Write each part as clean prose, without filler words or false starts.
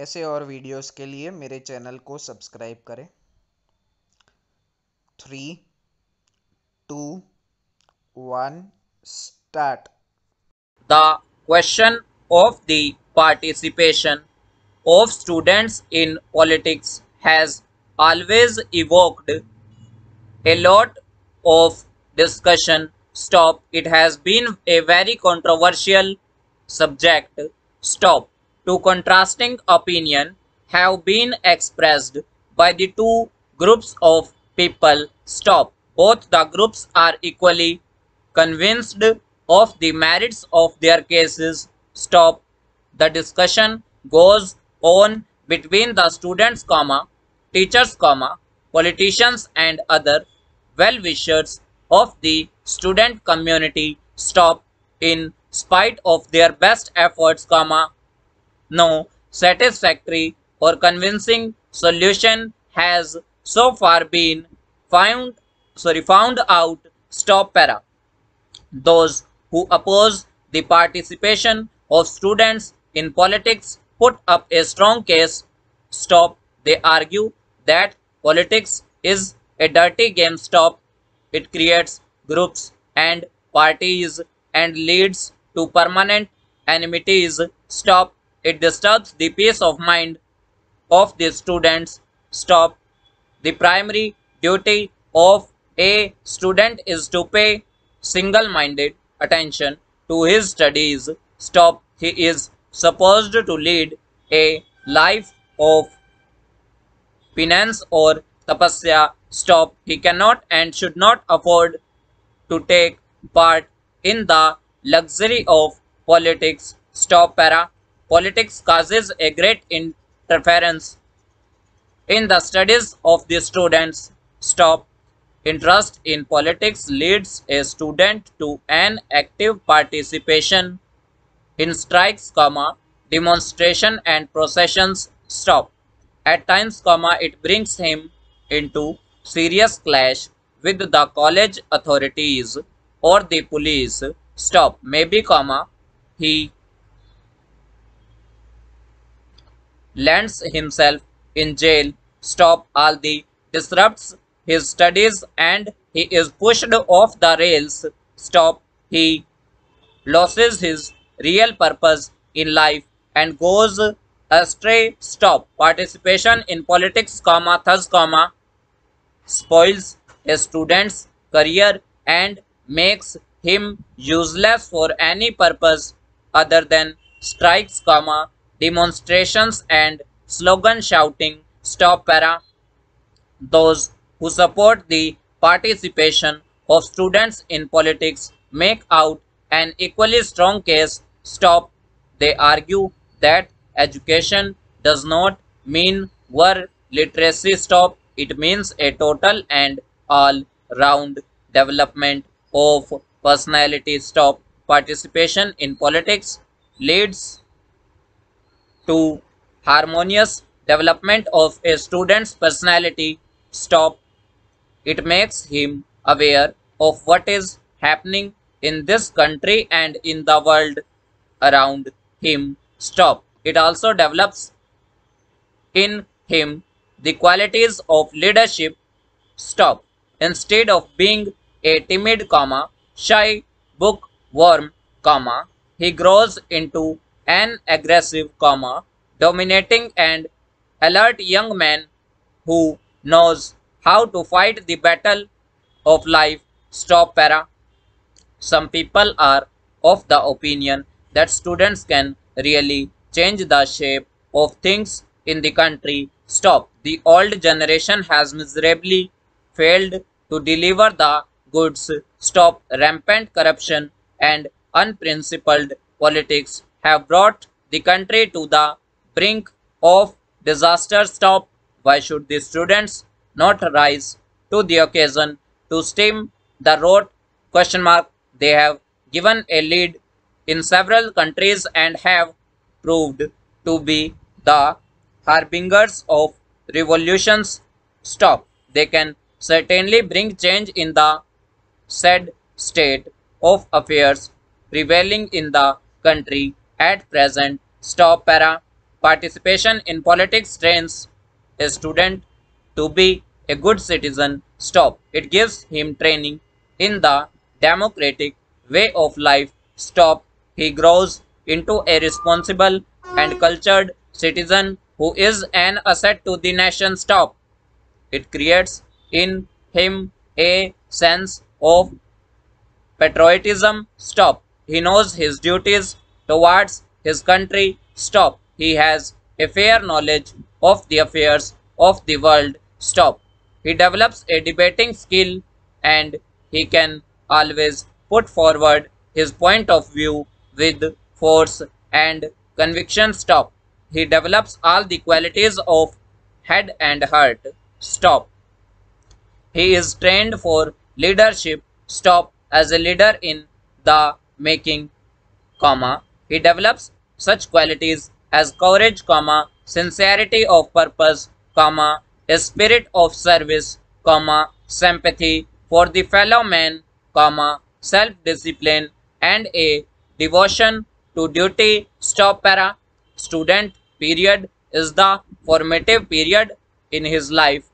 ऐसे और वीडियोस के लिए मेरे चैनल को सब्सक्राइब करें। 3, 2, 1 start. The question of the participation of students in politics has always evoked a lot of discussion. Stop. It has been a very controversial subject. Stop. Two contrasting opinions have been expressed by the two groups of people. Stop. Both the groups are equally convinced of the merits of their cases. Stop. The discussion goes on between the students, teachers, politicians and other well-wishers of the student community. Stop. In spite of their best efforts, no satisfactory or convincing solution has so far been found out. Stop para. Those who oppose the participation of students in politics put up a strong case. Stop. They argue that politics is a dirty game. Stop. It creates groups and parties and leads to permanent enmities. Stop. It disturbs the peace of mind of the students. Stop. The primary duty of a student is to pay single-minded attention to his studies. Stop. He is supposed to lead a life of penance or tapasya. Stop. He cannot and should not afford to take part in the luxury of politics. Stop para. Politics causes a great interference in the studies of the students. Stop. Interest in politics leads a student to an active participation in strikes, demonstration and processions. Stop. At times, it brings him into serious clash with the college authorities or the police. Stop. Maybe, he lands himself in jail. Stop. All the disrupts his studies and he is pushed off the rails. Stop. He loses his real purpose in life and goes astray. Stop. Participation in politics, thus, spoils a student's career and makes him useless for any purpose other than strikes, demonstrations and slogan shouting. Stop para. Those who support the participation of students in politics make out an equally strong case. Stop. They argue that education does not mean word literacy. Stop. It means a total and all-round development of personality. Stop. Participation in politics leads to harmonious development of a student's personality. Stop. It makes him aware of what is happening in this country and in the world around him. Stop. It also develops in him the qualities of leadership. Stop. Instead of being a timid, shy bookworm, he grows into an aggressive, dominating and alert young man who knows how to fight the battle of life. Stop para. Some people are of the opinion that students can really change the shape of things in the country. Stop. The old generation has miserably failed to deliver the goods. Stop. Rampant corruption and unprincipled politics have brought the country to the brink of disaster. Stop. Why should the students not rise to the occasion to stem the road? Question mark. They have given a lead in several countries and have proved to be the harbingers of revolutions. Stop. They can certainly bring change in the said state of affairs prevailing in the country at present. Stop para. participation in politics trains a student to be a good citizen. Stop. It gives him training in the democratic way of life. Stop. He grows into a responsible and cultured citizen who is an asset to the nation. Stop. It creates in him a sense of patriotism. Stop. He knows his duties towards his country. Stop. He has a fair knowledge of the affairs of the world. Stop. He develops a debating skill and he can always put forward his point of view with force and conviction. Stop. He develops all the qualities of head and heart. Stop. He is trained for leadership. Stop. As a leader in the making, comma. He develops such qualities as courage, comma, sincerity of purpose, comma, a spirit of service, comma, sympathy for the fellow man, comma, self-discipline, and a devotion to duty. Stop. Para. Student period is the formative period in his life.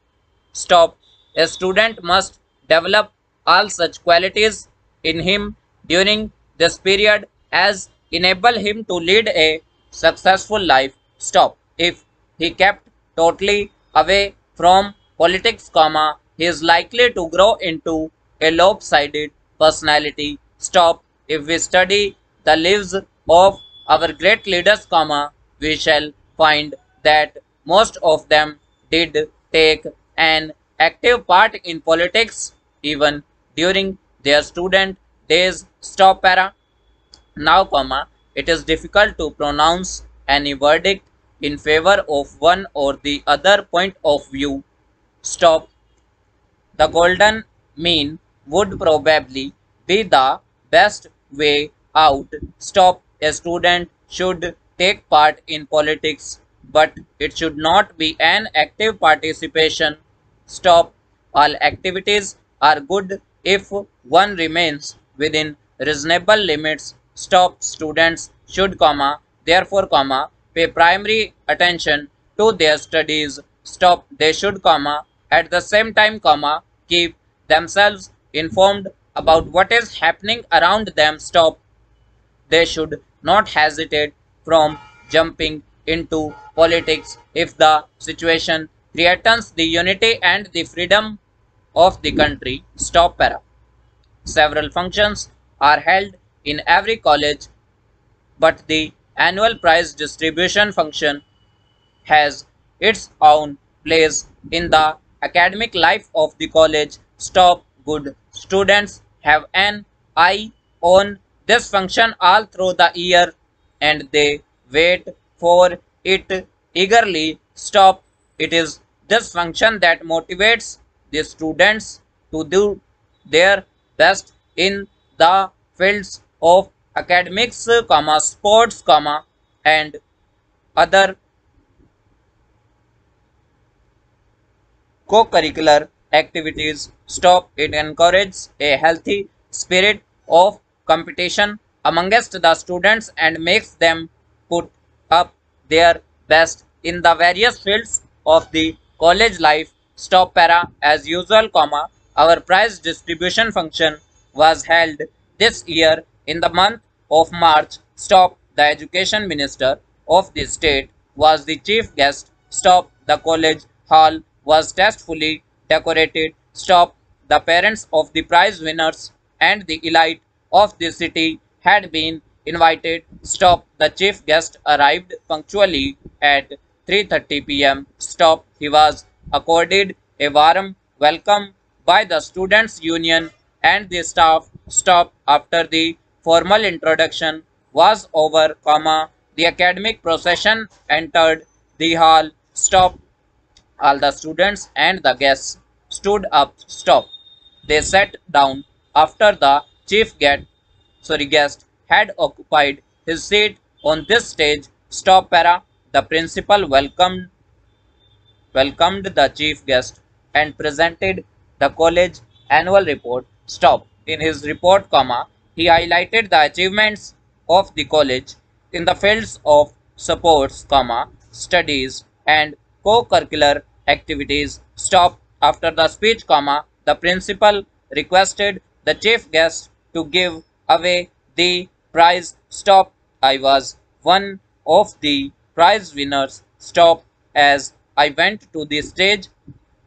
Stop. A student must develop all such qualities in him during this period as enable him to lead a successful life. Stop. If he kept totally away from politics, comma, he is likely to grow into a lopsided personality. Stop. If we study the lives of our great leaders, comma, we shall find that most of them did take an active part in politics even during their student days. Stop. Para. Now, comma, it is difficult to pronounce any verdict in favor of one or the other point of view. Stop. The golden mean would probably be the best way out. Stop. A student should take part in politics, but it should not be an active participation. Stop. All activities are good if one remains within reasonable limits. Stop. Students should, comma, therefore, comma, pay primary attention to their studies. Stop. They should, comma, at the same time, comma, keep themselves informed about what is happening around them. Stop. They should not hesitate from jumping into politics if the situation threatens the unity and the freedom of the country. Stop. Para. Several functions are held in every college, but the annual prize distribution function has its own place in the academic life of the college. Stop. Good students have an eye on this function all through the year and they wait for it eagerly. Stop. It is this function that motivates the students to do their best in the fields of academics, comma, sports, comma, and other co-curricular activities. Stop. It encourages a healthy spirit of competition amongst the students and makes them put up their best in the various fields of the college life. Stop. Para. As usual, comma, our prize distribution function was held this year in the month of March. Stop. The education minister of the state was the chief guest. Stop. The college hall was tastefully decorated. Stop. The parents of the prize winners and the elite of the city had been invited. Stop. The chief guest arrived punctually at 3:30 p.m. Stop. He was accorded a warm welcome by the students' union and the staff. Stop. After the formal introduction was over, comma, the academic procession entered the hall. Stop. All the students and the guests stood up. Stop. They sat down after the chief guest had occupied his seat on this stage. Stop. Para. The principal welcomed the chief guest and presented the college annual report. Stop. In his report, comma, he highlighted the achievements of the college in the fields of sports, comma, studies and co-curricular activities. Stop. After the speech, comma, the principal requested the chief guest to give away the prize. Stop. I was one of the prize winners. Stop. As I went to the stage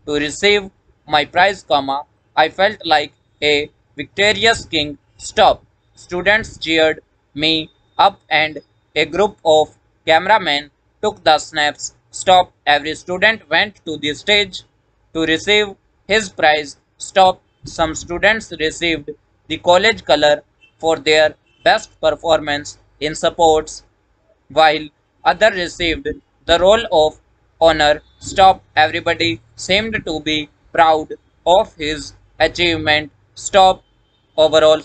to receive my prize, comma, I felt like a victorious king. Stop. Students cheered me up and a group of cameramen took the snaps. Stop. Every student went to the stage to receive his prize. Stop. Some students received the college color for their best performance in sports while other received the role of honor. Stop. Everybody seemed to be proud of his achievement. Stop. Overall,